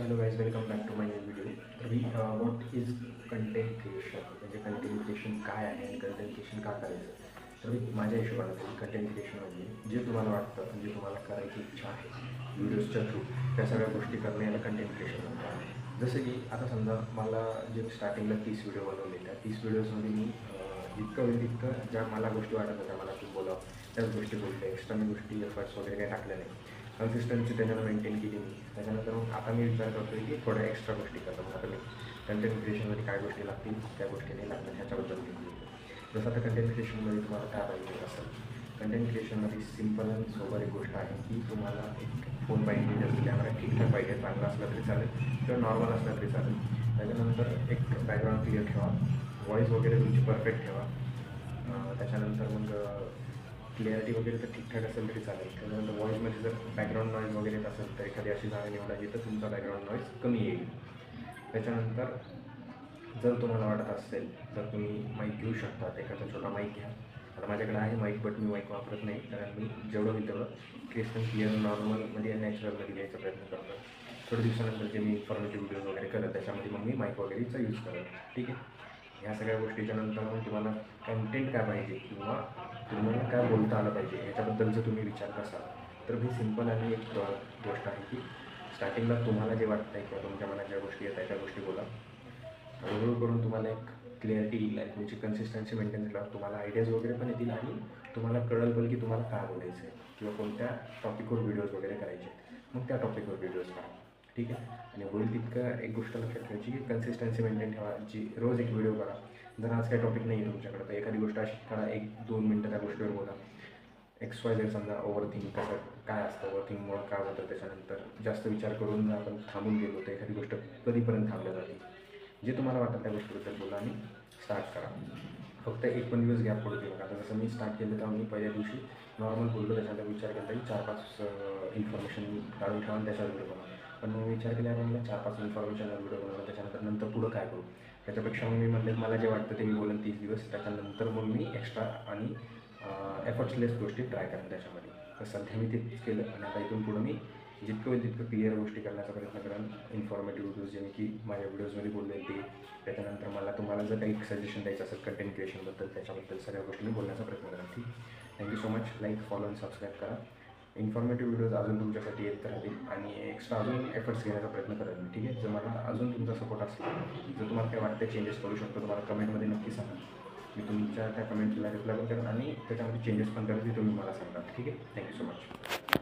So hello guys, welcome back to my new video. तर मी what is content creation, म्हणजे content creation काय आहे आणि कंटेंट क्रिएशन का करायचं. तर मी माझ्या हिशोबाने तरी कंटेंट क्रिएशन म्हणजे जे तुम्हाला वाटतं, म्हणजे तुम्हाला करायची इच्छा आहे व्हिडिओजच्या थ्रू, त्या सगळ्या गोष्टी करणे याला कंटेंट क्रिएशन म्हणतात. जसं की आता समजा मला जे स्टार्टिंगला 30 व्हिडिओ बनवले, त्या 30 व्हिडिओजमध्ये मी जितकं होईल तितकं ज्या मला गोष्टी वाटत होत्या मला खूप बोलावं त्याच गोष्टी बोलते. एक्स्ट्रा मी गोष्टी एफर्ट्स वगैरे काही टाकल्या नाही. कन्सिस्टन्सी त्याच्यानं मेंटेन केली मी. त्याच्यानंतर मग आता मी विचार करतो की थोड्या एक्स्ट्रा गोष्टी करतो. मग आता मी कंटेंट क्रिएशनमध्ये काय गोष्टी लागतील, त्या गोष्टी नाही लागतात ह्याच्याबद्दल मी. जसं आता कंटेंट क्रिएशनमध्ये तुम्हाला काय पाहिजे असेल, कंटेंट क्रिएशनमध्ये सिम्पल आणि सोबर एक गोष्ट आहे की तुम्हाला एक फोन पाहिजे, ज्याचा कॅमेरा ठीकठाक पाहिजे, चांगला असला तरी चालेल किंवा नॉर्मल असला तरी चालेल. त्याच्यानंतर एक बॅकग्राऊंड क्लिअर ठेवा, व्हॉईस वगैरे तुमची परफेक्ट ठेवा. त्याच्यानंतर मग क्लिअरिटी वगैरे तर ठीकठाक असेल तरी चालेल. त्याच्यानंतर व्हॉईसमध्ये जर बॅकग्राऊंड नॉईज वगैरे येत असेल तर एखादी अशी जागा निवडायची तर तुमचा बॅकग्राऊंड नॉईज कमी येईल. त्याच्यानंतर जर तुम्हाला वाटत असेल तर तुम्ही माईक घेऊ शकता, एखादा छोटा माईक घ्या. आता माझ्याकडे आहे माईक, बट मी माईक वापरत नाही, कारण मी जेवढं होईल तेवढं क्रिस्टल क्लिअर नॉर्मलमध्ये नॅचरलमध्ये घ्यायचा प्रयत्न करतो. थोड्या दिवसानंतर जे मी इन्फॉर्मेटिव्ह व्हिडिओज वगैरे करत त्याच्यामध्ये मग मी माईक वगैरेचा यूज करत. ठीक आहे. ह्या सगळ्या गोष्टीच्या नंतर मग तुम्हाला कंटेंट काय पाहिजे किंवा तुम्हाला काय बोलता आलं पाहिजे ह्याच्याबद्दल जर तुम्ही विचार कराल तर ही सिम्पल आणि एक गोष्ट आहे की स्टार्टिंगला तुम्हाला जे वाटतं आहे किंवा तुमच्या मनात ज्या गोष्टी येत आहेत त्या गोष्टी बोला. हळूहळू करून तुम्हाला एक क्लिअरिटी येईल आणि तुमची कन्सिस्टन्सी मेंटेन झाल्यावर तुम्हाला आयडियाज वगैरे पण येतील आणि तुम्हाला कळेल पण की तुम्हाला काय बोलायचं आहे किंवा कोणत्या टॉपिकवर व्हिडिओज वगैरे करायचे. मग त्या टॉपिकवर व्हिडिओज करा. ठीक आहे. आणि होईल तितकं एक गोष्ट लक्षात ठेवायची की कन्सिस्टन्सी मेंटेन ठेवा. जी रोज एक व्हिडिओ करा. जर आज काही टॉपिक नाही आहे तुमच्याकडे तर एखादी गोष्ट अशी करा, 1-2 मिनटं त्या गोष्टीवर बोला. XYZ समजा ओव्हरथिंक कसं काय असतं, ओव्हरथिंकमुळं काय होतं, त्याच्यानंतर जास्त विचार करून जर आपण थांबून गेलो तर एखादी गोष्ट कधीपर्यंत थांबल्या जाते. जे तुम्हाला वाटतं त्या गोष्टीबद्दल बोला आणि स्टार्ट करा. फक्त 1-2 दिवस गॅप पडू देऊ नका. आता जसं मी स्टार्ट केलं तेव्हा मी पहिल्या दिवशी नॉर्मल बोललो, त्याच्यानंतर विचार केला की 4-5 इन्फॉर्मेशन काढून ठेवा आणि त्याच्यावर व्हिडिओ बनवा. पण मग विचार केल्यावर मला 4-5 इन्फॉर्मेशनवर व्हिडिओ बनवला. त्याच्यानंतर पुढं काय करू, त्याच्यापेक्षा मग मी म्हटलं मला जे वाटतं ते मी बोलेन 30 दिवस. त्याच्यानंतर मग मी एक्स्ट्रा आणि एफर्ट्सलेस गोष्टी ट्राय करेन त्याच्यामध्ये. तर सध्या मी तेच केलं आणि आता इथून पुढं मी जितकं होईल तितकं क्लिअर गोष्टी करण्याचा प्रयत्न करेन. इन्फॉर्मेटिव्ह व्हिडिओज जे मी की माझ्या व्हिडिओजमध्ये बोलले ते. त्याच्यानंतर मला तुम्हाला जर काही सजेशन द्यायचं असेल कंटेंट क्रिएशनबद्दल त्याच्याबद्दल सगळ्या गोष्टी मी बोलण्याचा प्रयत्न करेन. ठीक. Thank you so much. Like, follow आणि सबस्क्राईब करा. इन्फॉर्मेटिव्ह व्हिडिओज अजून तुमच्यासाठी येत राहतील आणि एक्स्ट्रा अजून एफर्ट्स घेण्याचा प्रयत्न करेन मी. ठीक आहे. जर मला अजून तुमचा सपोर्ट असेल, जर तुम्हाला काय वाटतं चेंजेस करू शकतो, तुम्हाला कमेंटमध्ये नक्की सांगा. मी तुमच्या त्या कमेंटला रिप्लाय पण करेन आणि त्याच्यामध्ये चेंजेस पण करेन ते तुम्ही मला सांगा. ठीक आहे. Thank you so much.